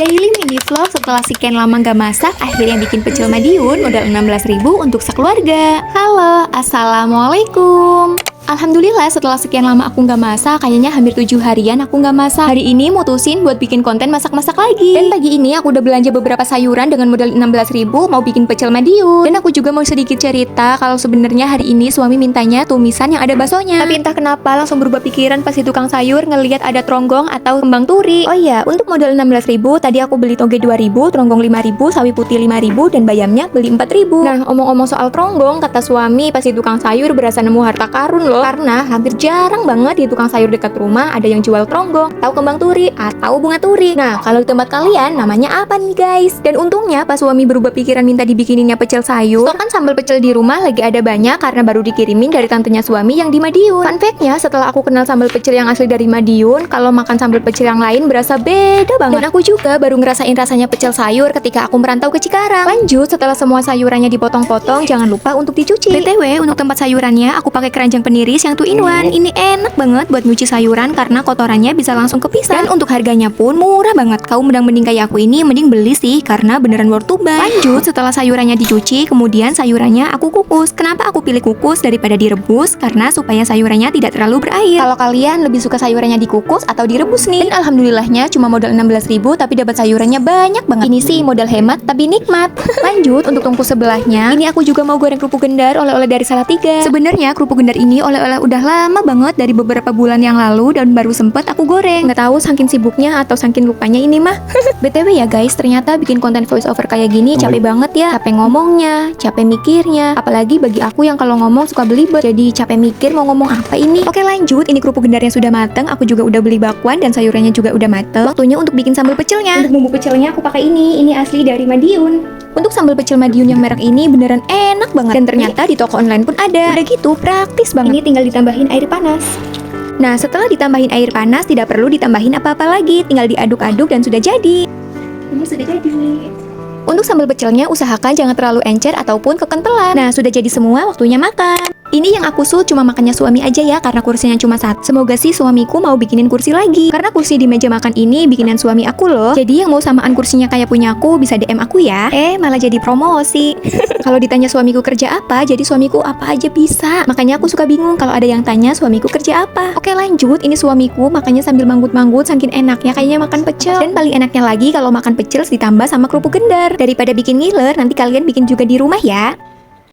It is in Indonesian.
Daily mini vlog setelah sekian lama gak masak, akhirnya bikin pecel Madiun modal 16.000 untuk sekeluarga. Halo, assalamualaikum. Alhamdulillah setelah sekian lama aku nggak masak, kayaknya hampir 7 harian aku nggak masak. Hari ini mutusin buat bikin konten masak-masak lagi. Dan pagi ini aku udah belanja beberapa sayuran dengan modal 16.000 mau bikin pecel Madiun. Dan aku juga mau sedikit cerita kalau sebenarnya hari ini suami mintanya tumisan yang ada baksonya. Tapi entah kenapa langsung berubah pikiran pas si tukang sayur ngelihat ada tronggong atau kembang turi. Oh iya, untuk modal 16.000 tadi aku beli toge 2.000, tronggong 5.000, sawi putih 5.000 dan bayamnya beli 4.000. Nah, omong-omong soal tronggong, kata suami pas si tukang sayur berasa nemu harta karun loh. Karena hampir jarang banget di tukang sayur dekat rumah ada yang jual tronggong, atau kembang turi, atau bunga turi. Nah, kalau di tempat kalian namanya apa nih guys? Dan untungnya pas suami berubah pikiran minta dibikininya pecel sayur, stok kan sambal pecel di rumah lagi ada banyak karena baru dikirimin dari tantenya suami yang di Madiun. Fun fact-nya, setelah aku kenal sambal pecel yang asli dari Madiun, kalau makan sambal pecel yang lain berasa beda banget. Dan aku juga baru ngerasain rasanya pecel sayur ketika aku merantau ke Cikarang. Lanjut, setelah semua sayurannya dipotong-potong, jangan lupa untuk dicuci. BTW, untuk tempat sayurannya aku pakai keranjang peniris yang 2-in-1. Ini enak banget buat nyuci sayuran karena kotorannya bisa langsung kepisah. Dan untuk harganya pun murah banget. Kau mending kayak aku ini mending beli sih karena beneran worth to buy. Lanjut, setelah sayurannya dicuci, kemudian sayurannya aku kukus. Kenapa aku pilih kukus daripada direbus? Karena supaya sayurannya tidak terlalu berair. Kalau kalian lebih suka sayurannya dikukus atau direbus nih? Dan alhamdulillahnya cuma modal 16.000 tapi dapat sayurannya banyak banget. Ini sih modal hemat tapi nikmat. Lanjut, untuk tungku sebelahnya, ini aku juga mau goreng kerupuk gendar oleh-oleh dari Salatiga. Sebenarnya kerupuk gendar ini oleh-oleh udah lama banget dari beberapa bulan yang lalu dan baru sempet aku goreng. Nggak tahu saking sibuknya atau saking lupanya ini mah. BTW ya guys, ternyata bikin konten voice over kayak gini capek banget ya. Capek ngomongnya, capek mikirnya. Apalagi bagi aku yang kalau ngomong suka belibet. Jadi capek mikir mau ngomong apa ini. Oke lanjut, ini kerupuk gendarnya sudah mateng. Aku juga udah beli bakwan dan sayurannya juga udah mateng. Waktunya untuk bikin sambal pecelnya. Untuk bumbu pecelnya aku pakai ini asli dari Madiun. Untuk sambal pecel Madiun yang merek ini beneran enak banget. Dan ternyata di toko online pun ada. Udah gitu praktis banget. Ini tinggal ditambahin air panas. Nah, setelah ditambahin air panas tidak perlu ditambahin apa-apa lagi. Tinggal diaduk-aduk dan sudah jadi. Ini sudah jadi. Untuk sambal pecelnya usahakan jangan terlalu encer ataupun kekentelan. Nah, sudah jadi semua, waktunya makan. Ini yang aku sul cuma makannya suami aja ya karena kursinya cuma satu. Semoga sih suamiku mau bikinin kursi lagi. Karena kursi di meja makan ini bikinan suami aku loh. Jadi yang mau samaan kursinya kayak punya aku bisa DM aku ya. Malah jadi promosi. Kalau ditanya suamiku kerja apa, jadi suamiku apa aja bisa. Makanya aku suka bingung kalau ada yang tanya suamiku kerja apa. Oke lanjut, ini suamiku makannya sambil manggut-manggut saking enaknya kayaknya makan pecel. Dan paling enaknya lagi kalau makan pecel ditambah sama kerupuk gendar. Daripada bikin ngiler, nanti kalian bikin juga di rumah ya.